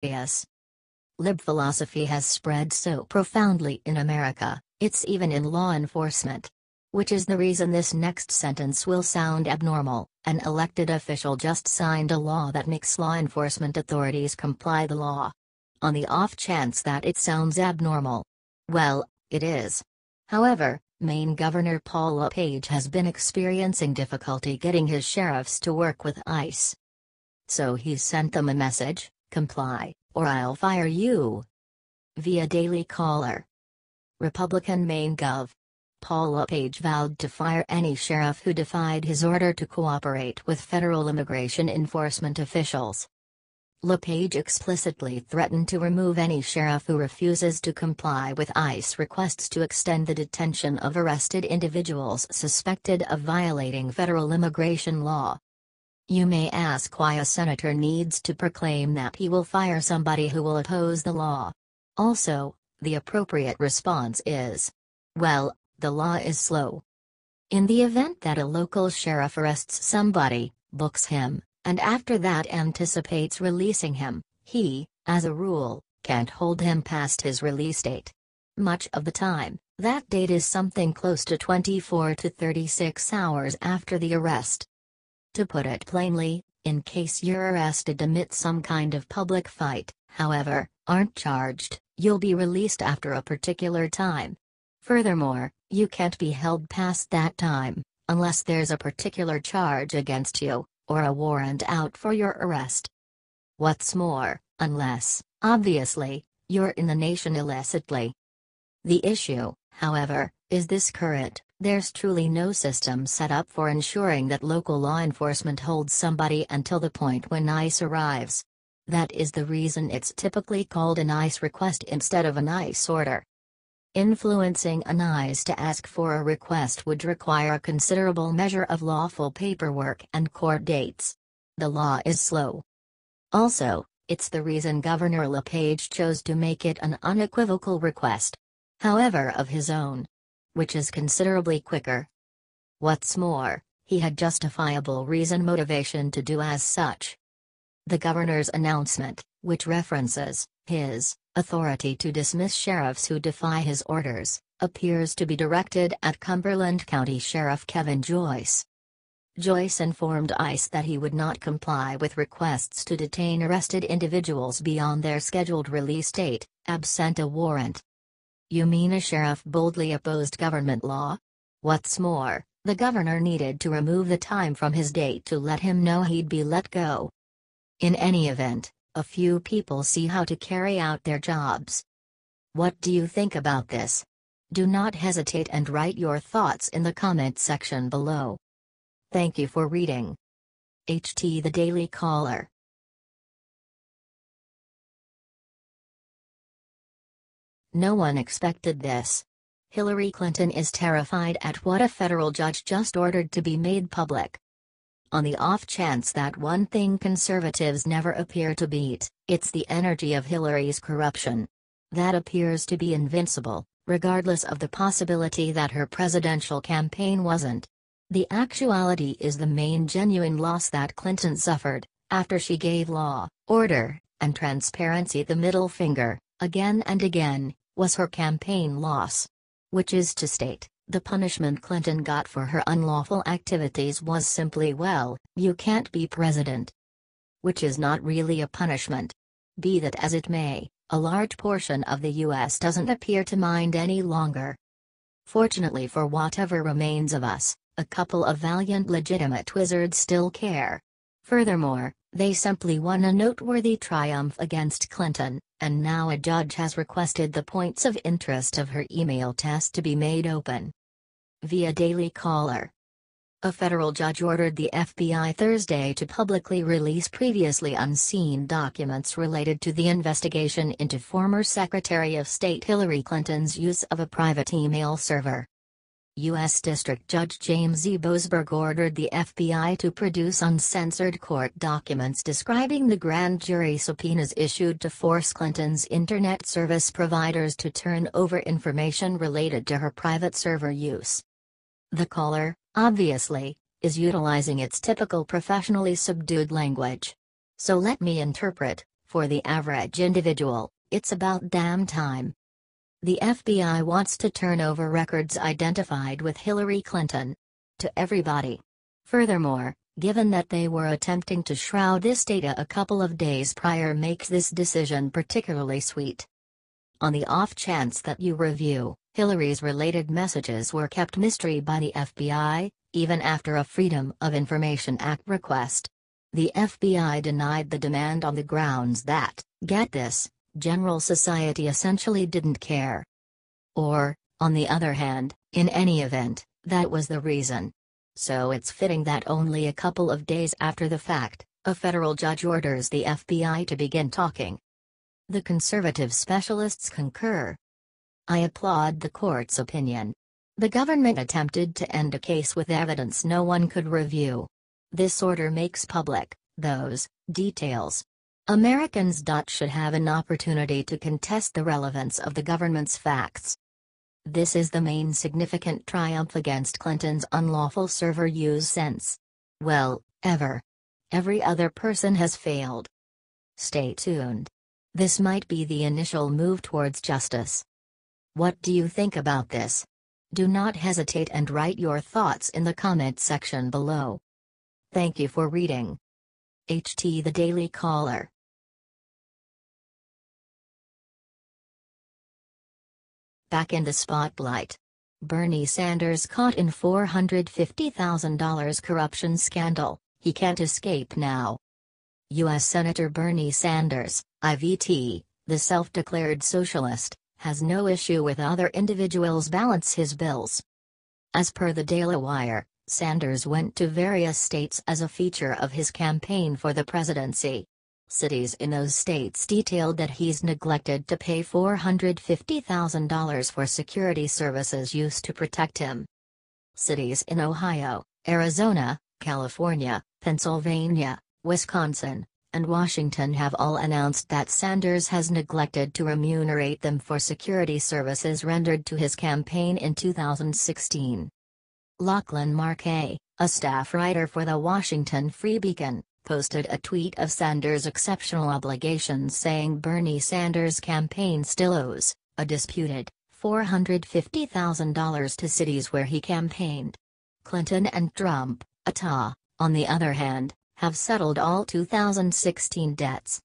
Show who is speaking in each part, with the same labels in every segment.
Speaker 1: hilarious. Lib philosophy has spread so profoundly in America, it's even in law enforcement. Which is the reason this next sentence will sound abnormal. An elected official just signed a law that makes law enforcement authorities comply the law. On the off chance that it sounds abnormal. Well, it is. However, Maine Governor Paul LePage has been experiencing difficulty getting his sheriffs to work with ICE. So he's sent them a message: comply, or I'll fire you. Via Daily Caller. Republican Maine Gov. Paul LePage vowed to fire any sheriff who defied his order to cooperate with federal immigration enforcement officials. LePage explicitly threatened to remove any sheriff who refuses to comply with ICE requests to extend the detention of arrested individuals suspected of violating federal immigration law. You may ask why a senator needs to proclaim that he will fire somebody who will oppose the law. Also, the appropriate response is, well, the law is slow. In the event that a local sheriff arrests somebody, books him, and after that anticipates releasing him, he, as a rule, can't hold him past his release date. Much of the time, that date is something close to 24 to 36 hours after the arrest. To put it plainly, in case you're arrested amid some kind of public fight, however, aren't charged, you'll be released after a particular time. Furthermore, you can't be held past that time, unless there's a particular charge against you, or a warrant out for your arrest. What's more, unless, obviously, you're in the nation illicitly. The issue, however, is this current: there's truly no system set up for ensuring that local law enforcement holds somebody until the point when ICE arrives. That is the reason it's typically called an ICE request instead of an ICE order. Influencing an ICE to ask for a request would require a considerable measure of lawful paperwork and court dates. The law is slow. Also, it's the reason Governor LePage chose to make it an unequivocal request. However, of his own. Which is considerably quicker. What's more, he had justifiable motivation to do as such. The governor's announcement, which references his authority to dismiss sheriffs who defy his orders, appears to be directed at Cumberland County Sheriff Kevin Joyce. Joyce informed ICE that he would not comply with requests to detain arrested individuals beyond their scheduled release date, absent a warrant. You mean a sheriff boldly opposed government law? What's more, the governor needed to remove the time from his date to let him know he'd be let go. In any event, a few people see how to carry out their jobs. What do you think about this? Do not hesitate and write your thoughts in the comment section below. Thank you for reading. HT The Daily Caller. No one expected this. Hillary Clinton is terrified at what a federal judge just ordered to be made public. On the off chance that one thing conservatives never appear to beat, it's the energy of Hillary's corruption. That appears to be invincible, regardless of the possibility that her presidential campaign wasn't. The actuality is the main genuine loss that Clinton suffered, after she gave law, order, and transparency the middle finger, again and again, was her campaign loss. Which is to state, the punishment Clinton got for her unlawful activities was simply, well, you can't be president. Which is not really a punishment. Be that as it may, a large portion of the US doesn't appear to mind any longer. Fortunately for whatever remains of us, a couple of valiant legitimate wizards still care. Furthermore, they simply won a noteworthy triumph against Clinton, and now a judge has requested the points of interest of her email test to be made open. Via Daily Caller. A federal judge ordered the FBI Thursday to publicly release previously unseen documents related to the investigation into former Secretary of State Hillary Clinton's use of a private email server. U.S. District Judge James E. Boasberg ordered the FBI to produce uncensored court documents describing the grand jury subpoenas issued to force Clinton's internet service providers to turn over information related to her private server use. The caller, obviously, is utilizing its typical professionally subdued language. So let me interpret, For the average individual, it's about damn time. The FBI wants to turn over records identified with Hillary Clinton. To everybody. Furthermore, given that they were attempting to shroud this data a couple of days prior makes this decision particularly sweet. On the off chance that you review, Hillary's related messages were kept mystery by the FBI, even after a Freedom of Information Act request. The FBI denied the demand on the grounds that, get this, general society essentially didn't care. Or, on the other hand, in any event, that was the reason. So it's fitting that only a couple of days after the fact, a federal judge orders the FBI to begin talking. The conservative specialists concur. I applaud the court's opinion. The government attempted to end a case with evidence no one could review. This order makes public those details. Americans should have an opportunity to contest the relevance of the government's facts. This is the main significant triumph against Clinton's unlawful server use since, well, ever. Every other person has failed. Stay tuned. This might be the initial move towards justice. What do you think about this? Do not hesitate and write your thoughts in the comment section below. Thank you for reading. HT The Daily Caller. Back in the spotlight. Bernie Sanders caught in $450,000 corruption scandal, he can't escape now. U.S. Senator Bernie Sanders, IVT, the self-declared socialist, has no issue with other individuals balance his bills. As per the Daily Wire, Sanders went to various states as a feature of his campaign for the presidency. Cities in those states detailed that he's neglected to pay $450,000 for security services used to protect him. Cities in Ohio, Arizona, California, Pennsylvania, Wisconsin, and Washington have all announced that Sanders has neglected to remunerate them for security services rendered to his campaign in 2016. Lachlan Markay, a staff writer for the Washington Free Beacon, posted a tweet of Sanders' exceptional obligations saying Bernie Sanders' campaign still owes a disputed $450,000 to cities where he campaigned. Clinton and Trump, on the other hand, have settled all 2016 debts.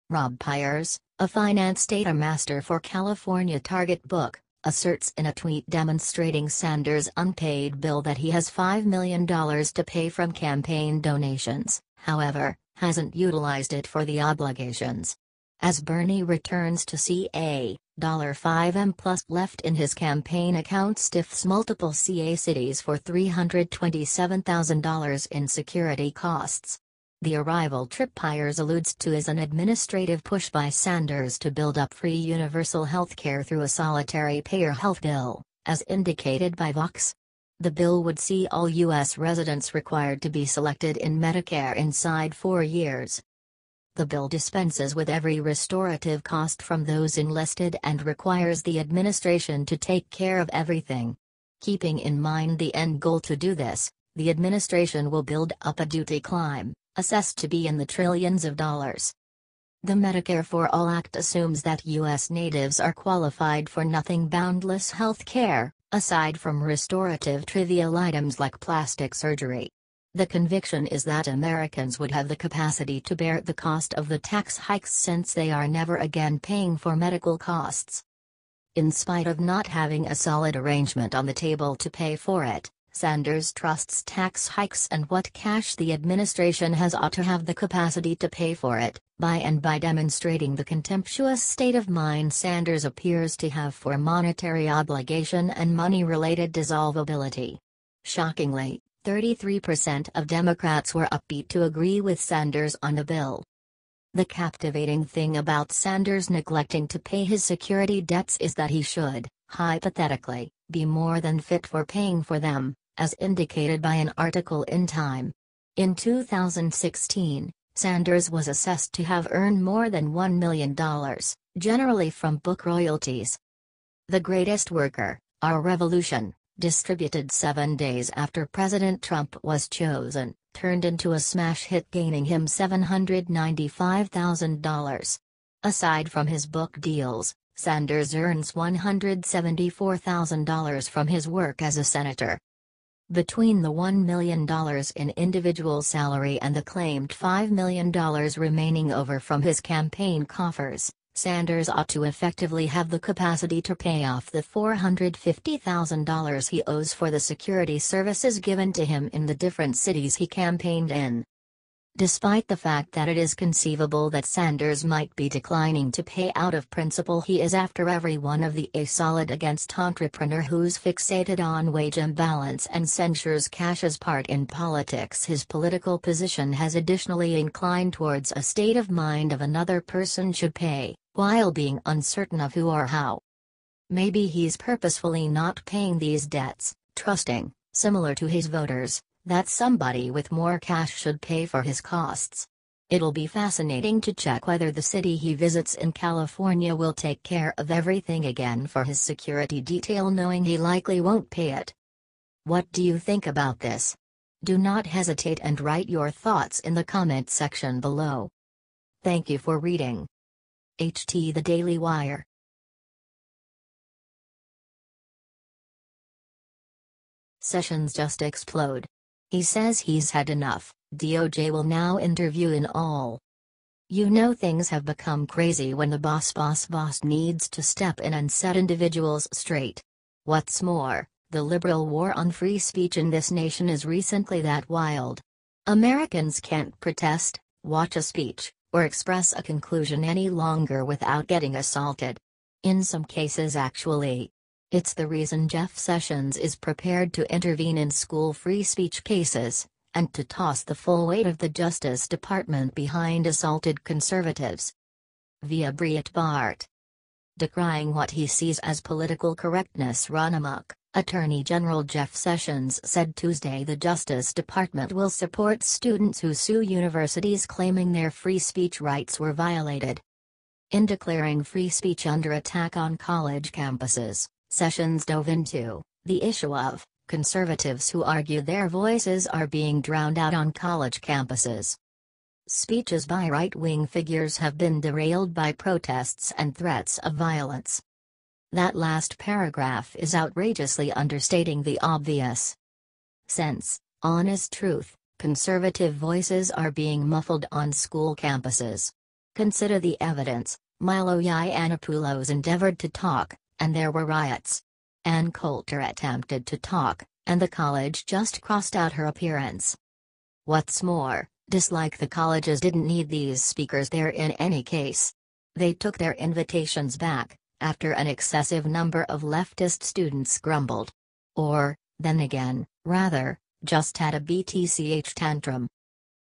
Speaker 1: Rob Pyers, a finance data master for California Target Book, asserts in a tweet demonstrating Sanders' unpaid bill that he has $5 million to pay from campaign donations, however, hasn't utilized it for the obligations. As Bernie returns to CA, $5M plus left in his campaign account stiffs multiple CA cities for $327,000 in security costs. The arrival trip Pyers alludes to is an administrative push by Sanders to build up free universal health care through a solitary payer health bill, as indicated by Vox. The bill would see all U.S. residents required to be selected in Medicare inside 4 years. The bill dispenses with every restorative cost from those enlisted and requires the administration to take care of everything. Keeping in mind the end goal to do this, the administration will build up a duty climb, assessed to be in the trillions of dollars. The Medicare for All Act assumes that U.S. natives are qualified for nothing boundless health care, aside from restorative trivial items like plastic surgery. The conviction is that Americans would have the capacity to bear the cost of the tax hikes since they are never again paying for medical costs. In spite of not having a solid arrangement on the table to pay for it, Sanders trusts tax hikes and what cash the administration has ought to have the capacity to pay for it, by demonstrating the contemptuous state of mind Sanders appears to have for monetary obligation and money-related dissolvability. Shockingly, 33% of Democrats were upbeat to agree with Sanders on the bill. The captivating thing about Sanders neglecting to pay his security debts is that he should, hypothetically, be more than fit for paying for them, as indicated by an article in Time. In 2016, Sanders was assessed to have earned more than $1 million, generally from book royalties. The Greatest Worker, Our Revolution, distributed 7 days after President Trump was chosen, turned into a smash hit, gaining him $795,000. Aside from his book deals, Sanders earns $174,000 from his work as a senator. Between the $1 million in individual salary and the claimed $5 million remaining over from his campaign coffers, Sanders ought to effectively have the capacity to pay off the $450,000 he owes for the security services given to him in the different cities he campaigned in. Despite the fact that it is conceivable that Sanders might be declining to pay out of principle, he is after every one of the a solid against entrepreneur who's fixated on wage imbalance and censures cash's part in politics. His political position has additionally inclined towards a state of mind of another person should pay, while being uncertain of who or how. Maybe he's purposefully not paying these debts, trusting, similar to his voters, that somebody with more cash should pay for his costs. It'll be fascinating to check whether the city he visits in California will take care of everything again for his security detail, knowing he likely won't pay it. What do you think about this? Do not hesitate and write your thoughts in the comment section below. Thank you for reading. HT The Daily Wire. Sessions just explode. He says he's had enough. DOJ will now interview in all. You know, things have become crazy when the boss needs to step in and set individuals straight. What's more, the liberal war on free speech in this nation is recently that wild. Americans can't protest, watch a speech, or express a conclusion any longer without getting assaulted. In some cases, actually. It's the reason Jeff Sessions is prepared to intervene in school free speech cases, and to toss the full weight of the Justice Department behind assaulted conservatives. Via Breitbart. Decrying what he sees as political correctness run amok, Attorney General Jeff Sessions said Tuesday the Justice Department will support students who sue universities claiming their free speech rights were violated. In declaring free speech under attack on college campuses, Sessions dove into the issue of conservatives who argue their voices are being drowned out on college campuses. Speeches by right-wing figures have been derailed by protests and threats of violence. That last paragraph is outrageously understating the obvious. Since, honest truth, conservative voices are being muffled on school campuses. Consider the evidence. Milo Yiannopoulos endeavored to talk, and there were riots. Ann Coulter attempted to talk, and the college just crossed out her appearance. What's more, dislike the colleges didn't need these speakers there in any case. They took their invitations back, after an excessive number of leftist students grumbled. Or, then again, rather, just had a BTCH tantrum.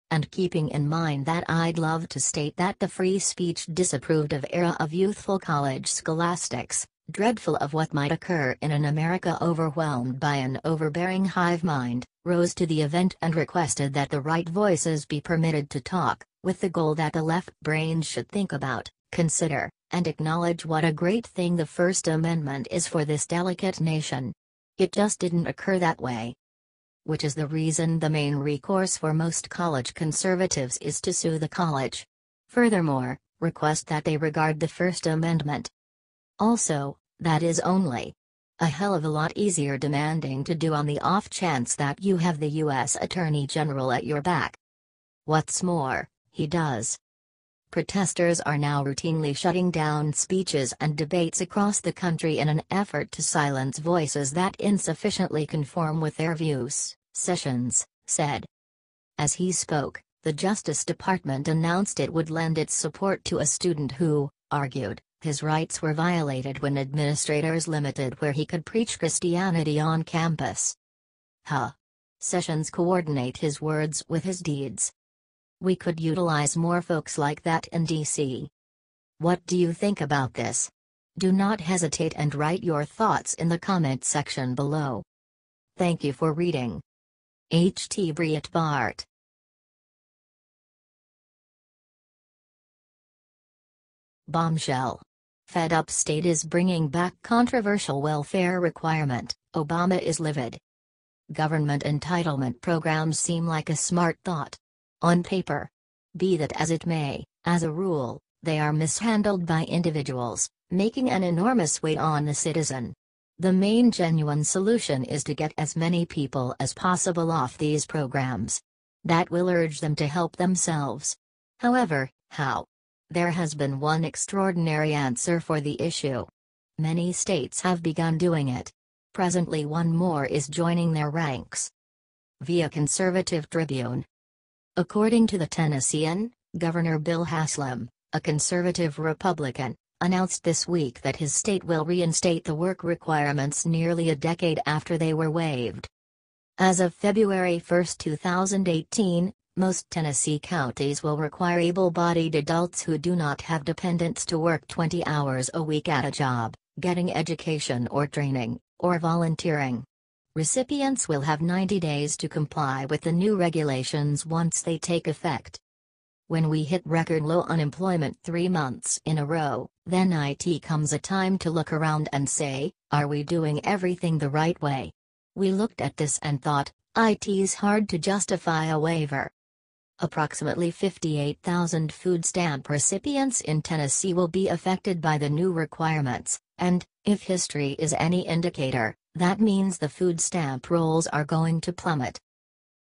Speaker 1: And keeping in mind that I'd love to state that the free speech disapproved of era of youthful college scholastics, dreadful of what might occur in an America overwhelmed by an overbearing hive mind, rose to the event and requested that the right voices be permitted to talk, with the goal that the left brains should think about, consider, and acknowledge what a great thing the First Amendment is for this delicate nation. It just didn't occur that way. Which is the reason the main recourse for most college conservatives is to sue the college. Furthermore, request that they regard the First Amendment. Also, that is only a hell of a lot easier demanding to do on the off chance that you have the U.S. Attorney General at your back. What's more, he does. Protesters are now routinely shutting down speeches and debates across the country in an effort to silence voices that insufficiently conform with their views, Sessions said. As he spoke, the Justice Department announced it would lend its support to a student who argued his rights were violated when administrators limited where he could preach Christianity on campus. Sessions coordinate his words with his deeds. We could utilize more folks like that in D.C. What do you think about this? Do not hesitate and write your thoughts in the comment section below. Thank you for reading. HT Breitbart. Bombshell. Fed up state is bringing back controversial welfare requirement, Obama is livid. Government entitlement programs seem like a smart thought. On paper. Be that as it may, as a rule, they are mishandled by individuals, making an enormous weight on the citizen. The main genuine solution is to get as many people as possible off these programs. That will urge them to help themselves. However, how? There has been one extraordinary answer for the issue. Many states have begun doing it. Presently one more is joining their ranks. Via Conservative Tribune. According to the Tennessean, Governor Bill Haslam, a conservative Republican, announced this week that his state will reinstate the work requirements nearly a decade after they were waived. As of February 1, 2018, most Tennessee counties will require able-bodied adults who do not have dependents to work 20 hours a week at a job, getting education or training, or volunteering. Recipients will have 90 days to comply with the new regulations once they take effect. When we hit record low unemployment 3 months in a row, then it comes a time to look around and say, are we doing everything the right way? We looked at this and thought, it's hard to justify a waiver. Approximately 58,000 food stamp recipients in Tennessee will be affected by the new requirements, and, if history is any indicator, that means the food stamp rolls are going to plummet.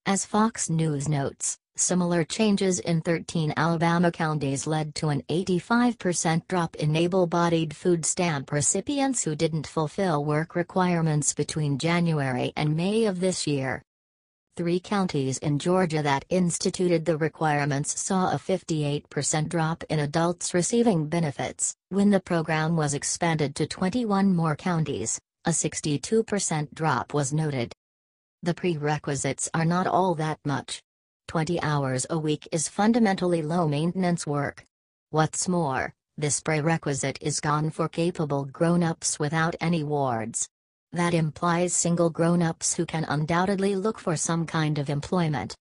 Speaker 1: As Fox News notes, similar changes in 13 Alabama counties led to an 85% drop in able-bodied food stamp recipients who didn't fulfill work requirements between January and May of this year. 3 counties in Georgia that instituted the requirements saw a 58% drop in adults receiving benefits. When the program was expanded to 21 more counties, a 62% drop was noted. The prerequisites are not all that much. 20 hours a week is fundamentally low-maintenance work. What's more, this prerequisite is gone for capable grown-ups without any wards. That implies single grown-ups who can undoubtedly look for some kind of employment.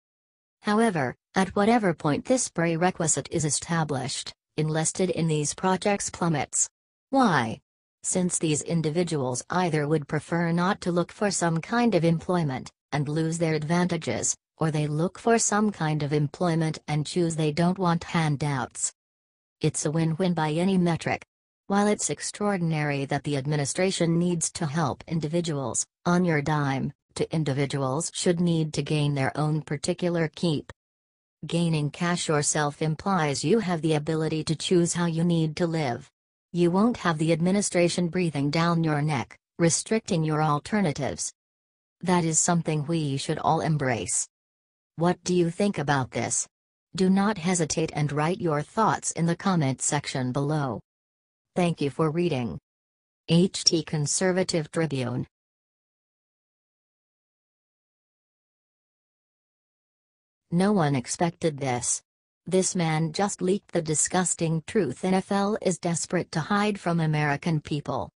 Speaker 1: However, at whatever point this prerequisite is established, enlisted in these projects plummets. Why? Since these individuals either would prefer not to look for some kind of employment, and lose their advantages, or they look for some kind of employment and choose they don't want handouts. It's a win-win by any metric. While it's extraordinary that the administration needs to help individuals, on your dime, individuals should need to gain their own particular keep. Gaining cash yourself implies you have the ability to choose how you need to live. You won't have the administration breathing down your neck, restricting your alternatives. That is something we should all embrace. What do you think about this? Do not hesitate and write your thoughts in the comment section below. Thank you for reading. HT Conservative Tribune. No one expected this. This man just leaked the disgusting truth NFL is desperate to hide from American people.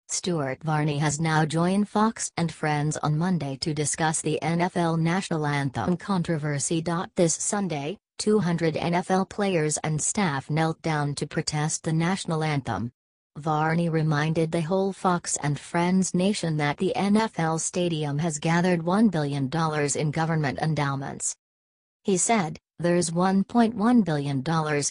Speaker 1: Stuart Varney has now joined Fox and Friends on Monday to discuss the NFL national anthem controversy. This Sunday, 200 NFL players and staff knelt down to protest the national anthem. Varney reminded the whole Fox and Friends nation that the NFL stadium has gathered $1 billion in government endowments. He said, there's $1.1 billion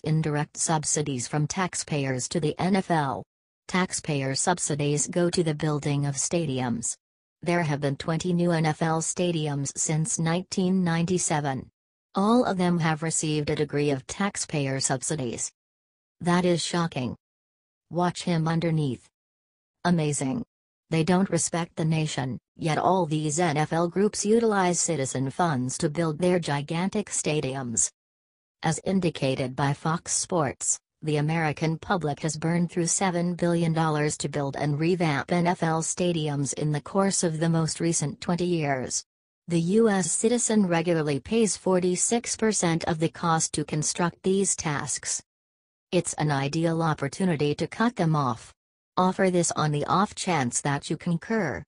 Speaker 1: in direct subsidies from taxpayers to the NFL. Taxpayer subsidies go to the building of stadiums. There have been 20 new NFL stadiums since 1997. All of them have received a degree of taxpayer subsidies. That is shocking. Watch him underneath. Amazing. They don't respect the nation, yet all these NFL groups utilize citizen funds to build their gigantic stadiums. As indicated by Fox Sports, the American public has burned through $7 billion to build and revamp NFL stadiums in the course of the most recent 20 years. The U.S. citizen regularly pays 46% of the cost to construct these tasks. It's an ideal opportunity to cut them off. Offer this on the off chance that you concur.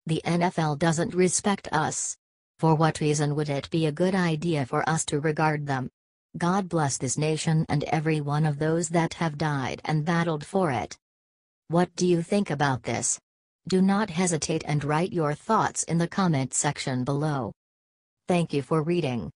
Speaker 1: The NFL doesn't respect us. For what reason would it be a good idea for us to regard them? God bless this nation and every one of those that have died and battled for it. What do you think about this? Do not hesitate and write your thoughts in the comment section below. Thank you for reading.